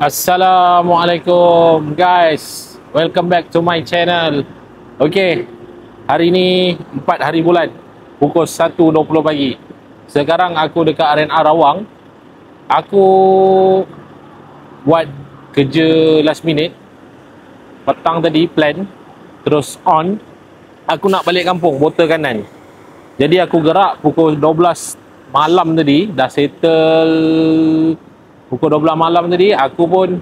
Assalamualaikum guys, welcome back to my channel. Okay, hari ni 4 hari bulan, pukul 1.20 pagi. Sekarang aku dekat RNR Rawang. Aku buat kerja last minute. Petang tadi plan, terus on. Aku nak balik kampung, Bota Kanan. Jadi aku gerak pukul 12 malam tadi. Dah settle pukul 12 malam tadi. Aku pun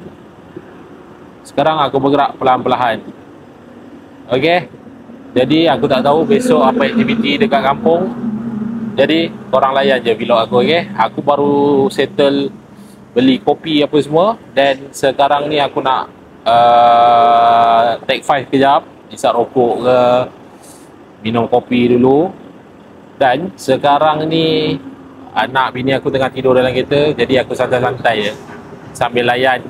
sekarang aku bergerak perlahan-perlahan. Okay, jadi aku tak tahu besok apa aktiviti dekat kampung. Jadi korang layan je vlog aku. Okay, aku baru settle beli kopi apa semua. Dan sekarang ni aku nak take 5 kejap, isap rokok ke, minum kopi dulu. Dan sekarang ni anak bini aku tengah tidur dalam kereta. Jadi aku santai-santai je sambil layan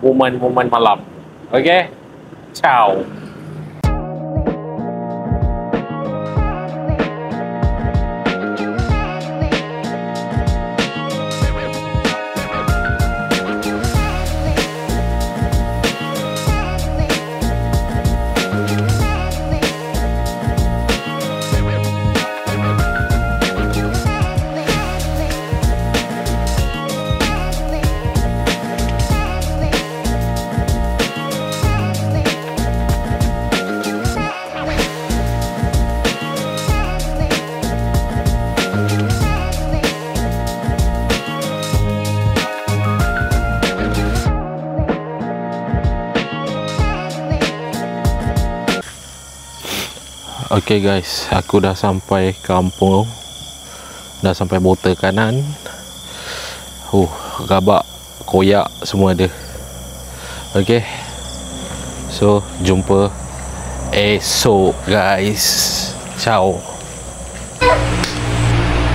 momen-momen malam. Okay, ciao. Okay guys, aku dah sampai kampung. Dah sampai Bota Kanan. Rabak, koyak semua ada. Okay, so jumpa esok guys. Ciao.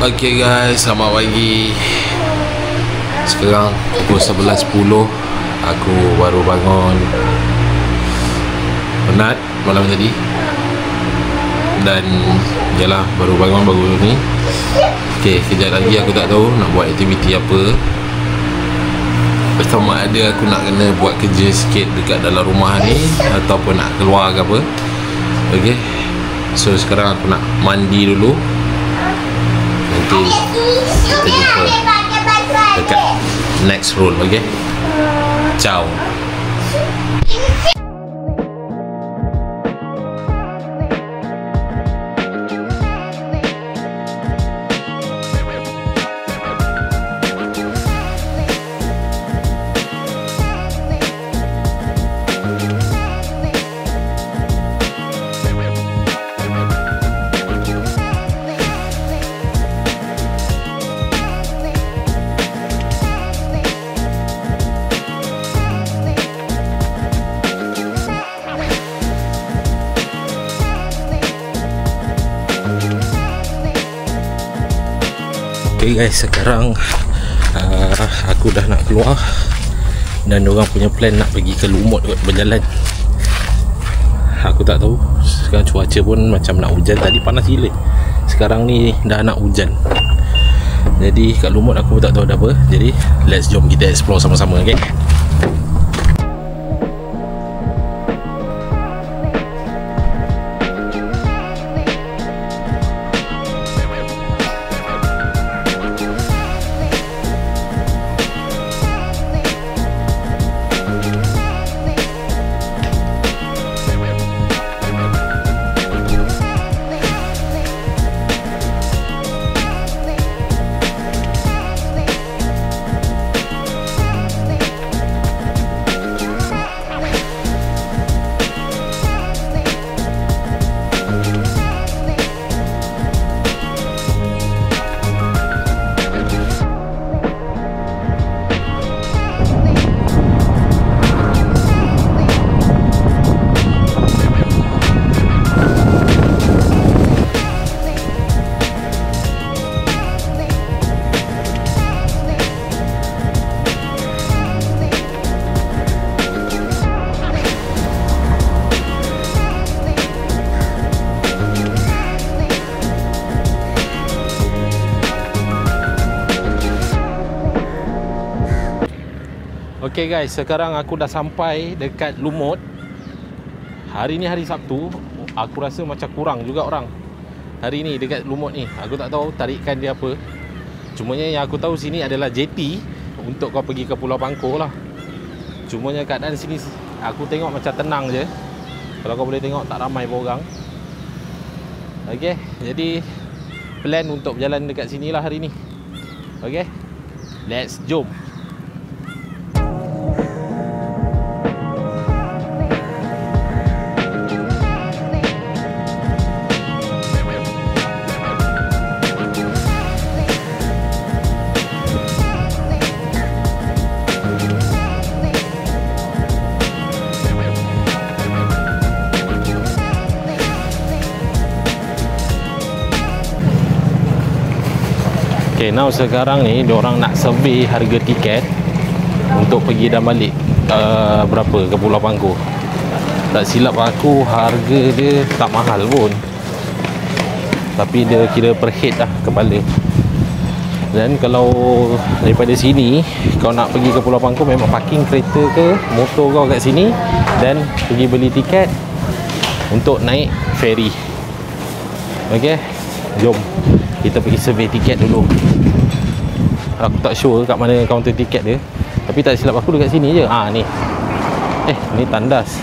Okay guys, selamat pagi. Sekarang pukul 11.10. Aku baru bangun. Penat malam tadi. Dan yalah, baru bangun baru ni. Okay, kejap lagi aku tak tahu nak buat aktiviti apa. Sama ada aku nak kena buat kerja sikit dekat dalam rumah ni ataupun nak keluar ke apa. Okay, so sekarang aku nak mandi dulu. Nanti kita jumpa dekat next roll. Okay, ciao. Okay guys, sekarang aku dah nak keluar. Dan diorang punya plan nak pergi ke Lumut berjalan. Aku tak tahu. Sekarang cuaca pun macam nak hujan. Tadi panas gila, sekarang ni dah nak hujan. Jadi kat Lumut aku pun tak tahu ada apa. Jadi let's jom kita explore sama-sama. Okay, Okay guys, sekarang aku dah sampai dekat Lumut. Hari ni hari Sabtu. Aku rasa macam kurang juga orang hari ni dekat Lumut ni. Aku tak tahu tarikan dia apa. Cumanya yang aku tahu sini adalah JT untuk kau pergi ke Pulau Pangkor lah. Cumanya keadaan sini aku tengok macam tenang je. Kalau kau boleh tengok tak ramai pun orang. Okay, jadi plan untuk berjalan dekat sini lah hari ni. Okay, let's jom. Okay, now sekarang ni diorang nak survey harga tiket untuk pergi dan balik berapa ke Pulau Pangkor. Tak silap aku harga dia tak mahal pun, tapi dia kira per head lah, kepala. Dan kalau daripada sini kau nak pergi ke Pulau Pangkor, memang parking kereta ke motor kau kat sini dan pergi beli tiket untuk naik ferry. Okay, jom kita pergi survey tiket dulu. Aku tak sure kat mana kaunter tiket dia, tapi tak silap aku dekat sini je. Ni. Ni tandas.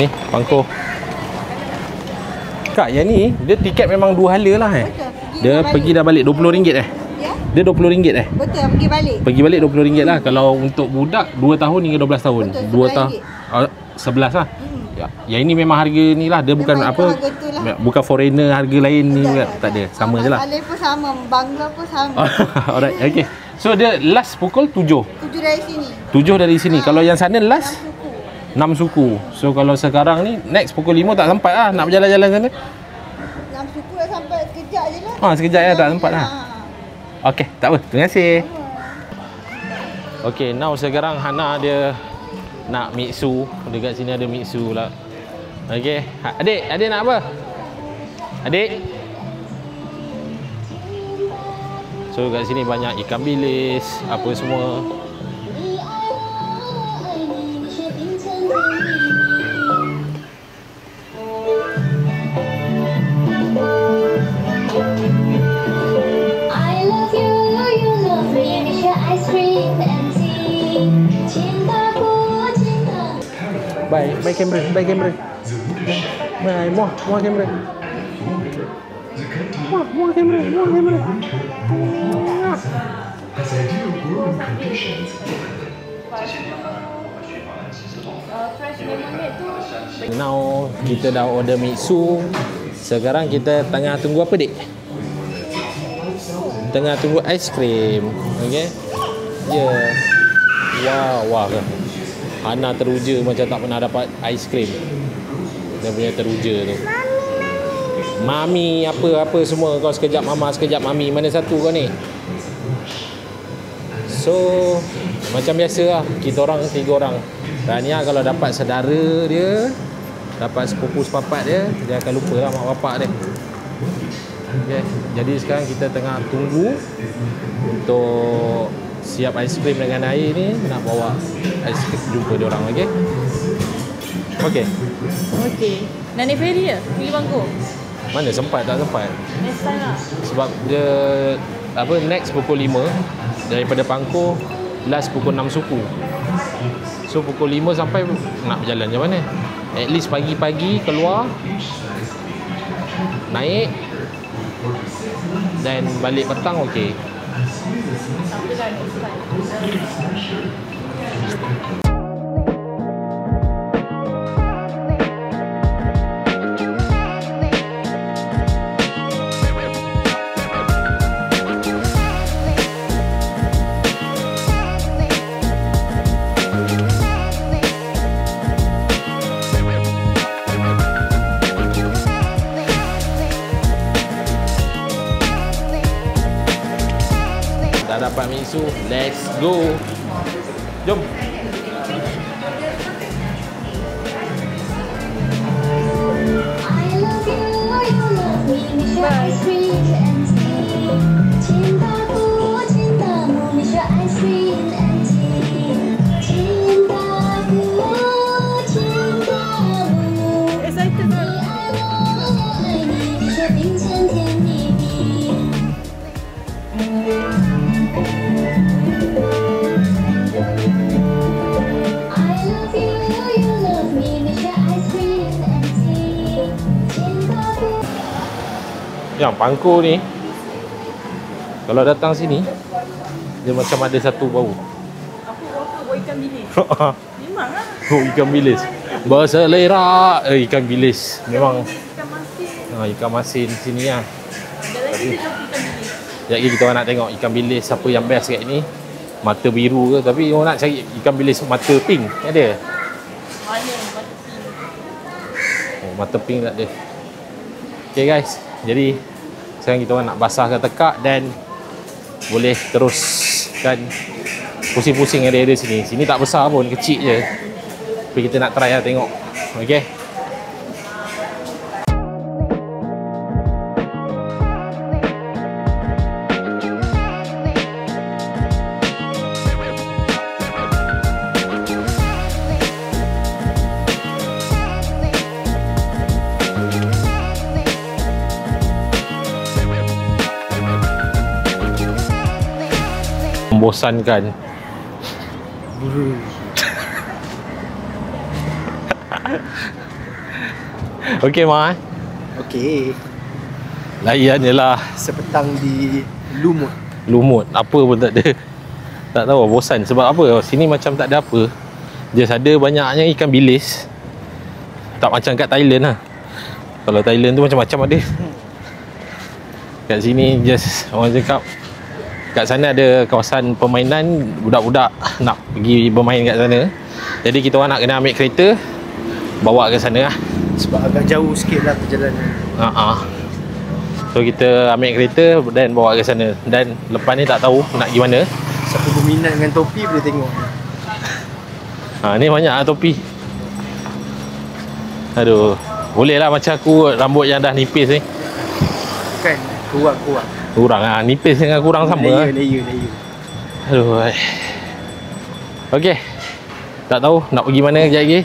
Ni Pangkor. Kak, yang ni dia tiket memang dua hala lah Dia pergi dah balik RM20 Ya? Dia RM20 Betul, pergi balik. Pergi balik RM20 lah. Kalau untuk budak 2 tahun hingga 12 tahun. Betul, 2 tahun 11 lah. Ya, yang ini memang harga ni lah. Dia bukan memang apa, bukan foreigner harga lain ni juga. Tak ada, sama je lah. Alih pun sama, Bangla pun sama. Alright, okay. So dia last pukul 7. 7 dari sini. 7 dari sini. Kalau yang sana last 6 suku. 6 suku. So kalau sekarang ni next pukul 5 tak sempat lah nak berjalan-jalan sana. 6 suku dah sampai sekejap je lah. Sekejap ya, tak sempat lah. Okay, tak apa. Terima kasih. Okay, now sekarang Hana dia nak mixu. Dekat sini ada mixu lah. Okay, adik nak apa? Adik? So kat sini banyak ikan bilis, apa semua. Bye kamera, bye kamera. Bye, muah kamera. Muah kamera. Now kita dah order mixu. Sekarang kita tengah tunggu apa, Dik? Tengah tunggu aiskrim. Okay. Wah. Hana teruja macam tak pernah dapat aiskrim. Dia punya teruja tu. Mami apa semua. Kau sekejap mama, sekejap mami. Mana satu kau ni? So macam biasa lah, kita orang 3 orang. Rania kalau dapat saudara dia, dapat sepupu sepapat dia akan lupa lah mak bapak dia. Okay. Jadi sekarang kita tengah tunggu untuk siap aiskrim dengan air ni. Nak bawa aiskrim, jumpa dia orang. Okay. Nak naik ferry ke? Pergi Pangkor? Mana sempat, tak sempat. Next time lah. Sebab dia next pukul 5 daripada Pangkor, last pukul 6 suku. So pukul 5 sampai nak berjalan macam mana? At least pagi-pagi keluar, naik dan balik petang. Okay. Tapi dah next time. Dah dapat mixu, let's go. Jom. Bye. Yang pangko ni kalau datang sini dia macam ada satu bau. Apa bau ikan bilis? Memang lah. Oh, ikan bilis. Berselera. Ikan bilis. Memang Ikan masin. ikan masin sini lah. Ada lagi dia jumpa ikan bilis. Sekejap lagi kita orang nak tengok ikan bilis apa yang best kat ni. Mata biru ke, tapi orang nak cari ikan bilis mata pink. Ada? Mana mata pink? Oh, mata pink tak ada. Okay guys, jadi sekarang kita orang nak basahkan tekak dan boleh teruskan pusing-pusing area-area sini. Sini tak besar pun, kecil je. Tapi kita nak try lah tengok. Okay. Membosankan. Okey Ma. Okey. Layan je lah. Sepetang di Lumut. Lumut. Apa pun tak ada. Tak tahu, bosan. Sebab apa? Sini macam tak ada apa. Just ada banyaknya ikan bilis. Tak macam kat Thailand lah. Kalau Thailand tu macam-macam ada. Kat sini just orang cakap kat sana ada kawasan permainan, budak-budak nak pergi bermain kat sana. Jadi kita orang nak kena ambil kereta bawa ke sana lah. Sebab agak jauh sikit lah perjalanan. So kita ambil kereta dan bawa ke sana. Dan lepas ni tak tahu nak pergi mana. Siapa berminat dengan topi boleh tengok. Ni banyak lah topi. Aduh, boleh lah macam aku rambut yang dah nipis ni. Kan, kurang. Kurang lah, nipis dengan kurang sama lah. Layer. Aduh. Okey. Tak tahu nak pergi mana kejap lagi.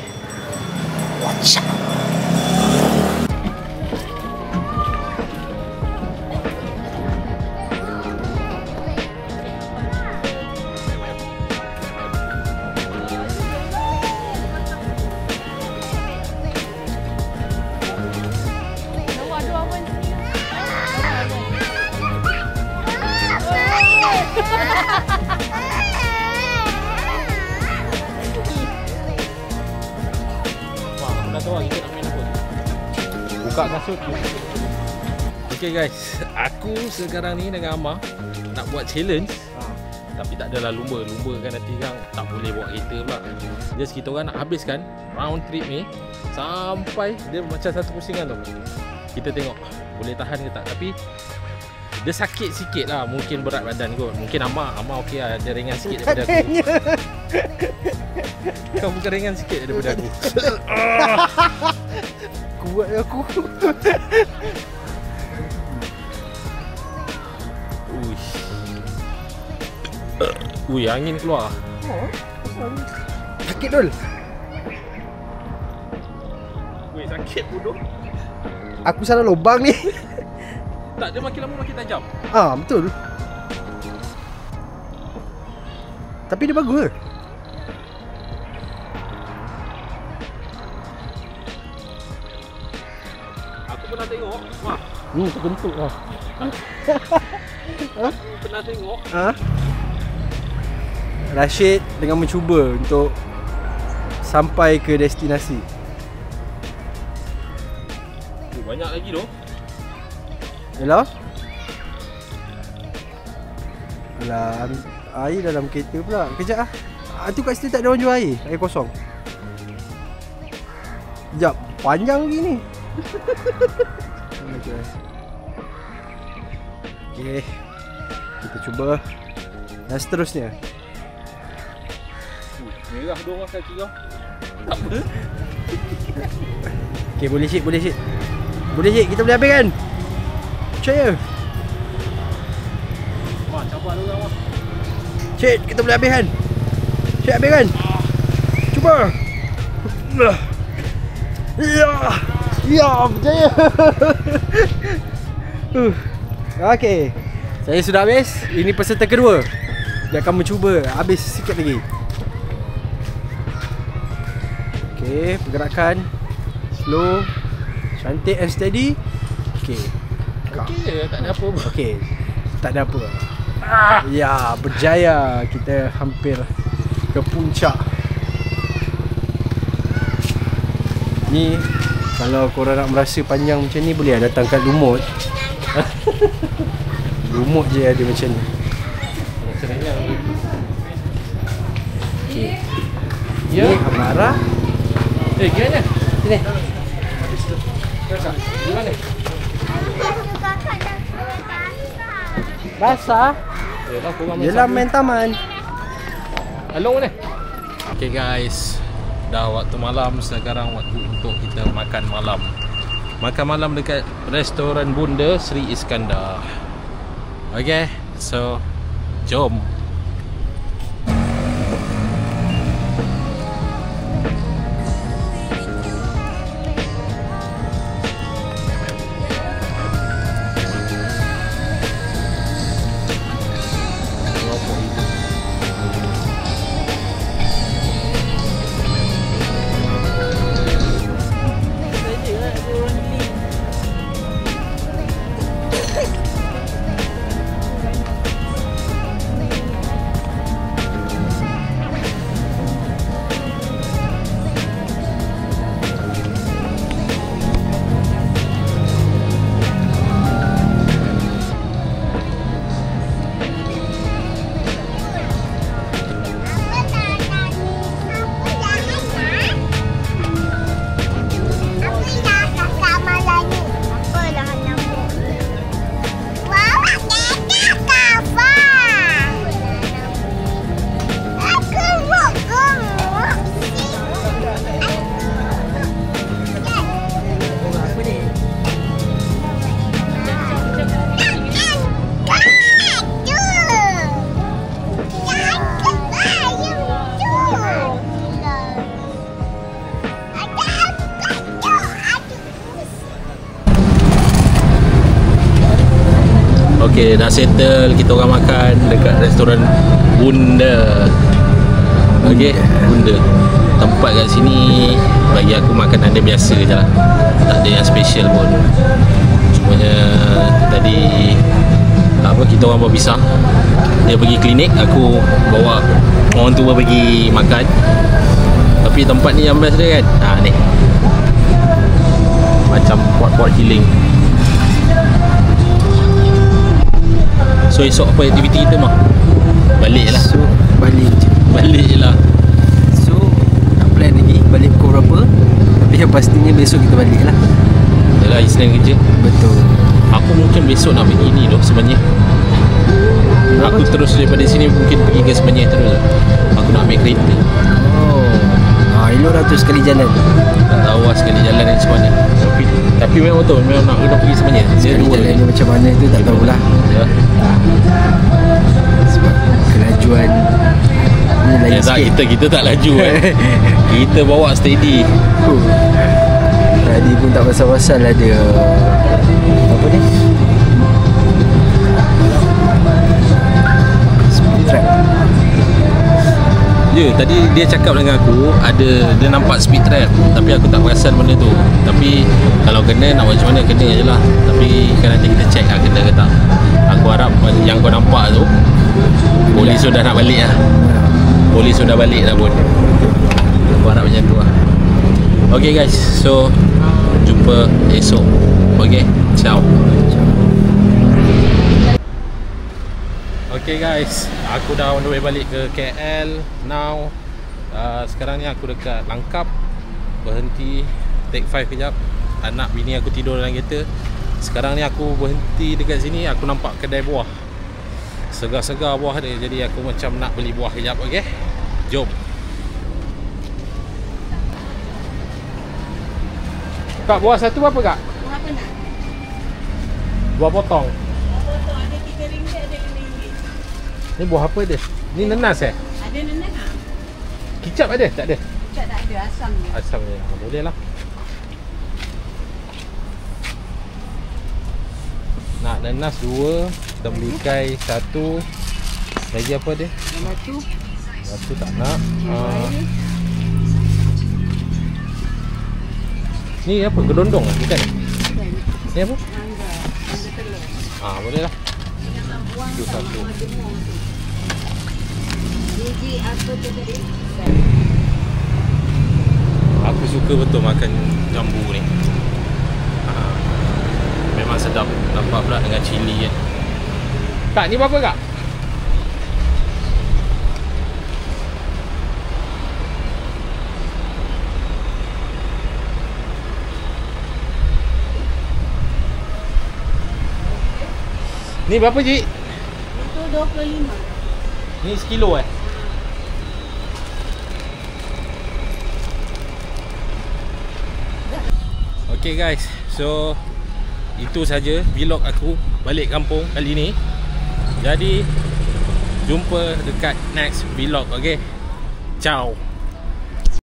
Buka kasut. Okay guys, aku sekarang ni dengan Amar nak buat challenge. Tapi tak adalah lumba kan nanti kan tak boleh bawa kereta pula. Just kita orang nak habiskan round trip ni sampai dia macam satu pusingan tu. Kita tengok boleh tahan ke tak. Tapi dia sakit sikit lah, mungkin berat badan kot. Mungkin Amar okey lah, dia ringan sikit daripada aku. Kau bukan ringan sikit daripada aku. Kuat aku. Ui, angin keluar. Sakit Dul. Ui, sakit bodoh. Aku salah lubang ni. Tak, dia makin lama makin tajam. Betul. Tapi dia bagus. Aku pernah tengok. Wah, terbentuk lah. pernah tengok. Rashid dengan mencuba untuk sampai ke destinasi. Banyak lagi tu. Yalah. Alah, air dalam kereta pula. Kejap lah. Tu kat situ tak ada orang jual air. Air kosong. Sekejap. Panjang lagi ni. Okay. Kita cuba. Dan seterusnya. Merah dua orang kaki kau. Apa? Okay, boleh Syed, boleh Syed. Boleh Syed, kita boleh habiskan. Percaya. Wah, cabar dua orang. Syed, kita boleh habiskan. Syed, habiskan. Cuba. Ya, percaya. Okay. Saya sudah habis. Ini peserta kedua. Dia akan mencuba habis sikit lagi. Okay, pergerakan slow, cantik and steady. Okay, Melangkah. Okey, tak ada apa pun. Okey. Tak ada apa. Ya, berjaya. Kita hampir ke puncak. Ni kalau korang nak merasa panjang macam ni, boleh datang kat Lumut. Lumut je ada macam ni. Okey. Ya. Ni Amara. Gimana? Sini. Gimana? Basah. Yalah, korang Yelah main taman. Along mana? Okay guys, dah waktu malam. Sekarang waktu untuk kita makan malam. Makan malam dekat restoran Bunda Sri Iskandar. Okay, so jom. Okay, dah settle. Kita orang makan dekat restoran Bunda. Okay, Bunda. Tempat kat sini bagi aku makanan dia biasa je lah. Tak ada yang special pun. Cumanya tadi kita orang berpisah. Dia pergi klinik, aku bawa orang tua pergi makan. Tapi tempat ni yang best dia kan. Ni macam pot-pot healing. So esok apa aktiviti kita mah? Balik lah. So balik je. Balik je lah. So tak plan lagi balik pukul berapa. Tapi yang pastinya besok kita balik lah. Yalah, Isnin kerja. Betul. Aku mungkin besok nak pergi ni loh sebenarnya. Aku terus daripada sini mungkin pergi ke Semenyih terus. Aku nak ambil kereta. Elok dah tu sekali jalan. Tak tahu lah sekali jalan yang Semenyih. Tapi memang betul, memang nak pergi Semenyih. Sekali jalan ni macam mana tu tak tahulah. Ya. Sebab kelajuan ni lagi sikit. Kita tak laju kan. Kita bawa steady. Tadi pun tak pasal-pasal lah dia. Apa ni? Speed trap. Ya, tadi dia cakap dengan aku dia nampak speed trap, tapi aku tak perasan benda tu. Tapi kalau kena nak macam mana kena je lah. Tapi kan nanti kita check lah kena ke tak. Aku harap yang kau nampak tu polis sudah nak balik lah. Polis sudah balik dah pun. Aku harap macam tu lah. Okay guys, so jumpa esok. Okay, ciao. Okay guys, aku dah on the way balik ke KL now. Sekarang ni aku dekat Langkap. Berhenti take 5 kejap. Anak bini aku tidur dalam kereta. Sekarang ni aku berhenti dekat sini. Aku nampak kedai buah. Segar-segar buah dia. Jadi aku macam nak beli buah kejap. Okay, jom. Kak, buah satu berapa kak? Buah apa nak? Buah potong. Potong ada RM3, ada RM5. Ni buah apa dia? Ni nenas eh? Ada nenek tak? Kicap ada? Tak ada? Kicap tak ada, asam je. Asam je. Boleh lah. Nak nenas 2, tembikai 1. Lagi apa dia? Batu. Batu tak nak. Ni apa? Kedondong lah? Bukan? Ni apa? Mangga telur. Boleh lah. Itu satu. Gigi apa tu tadi? Aku suka betul makan jambu ni. Memang sedap. Nampak pula dengan cili kan. Kak, ni berapa kak? Ni berapa Cik? Itu 25. Ni sekilo Okay guys, so itu saja vlog aku balik kampung kali ni. Jadi jumpa dekat next vlog. Okay, ciao.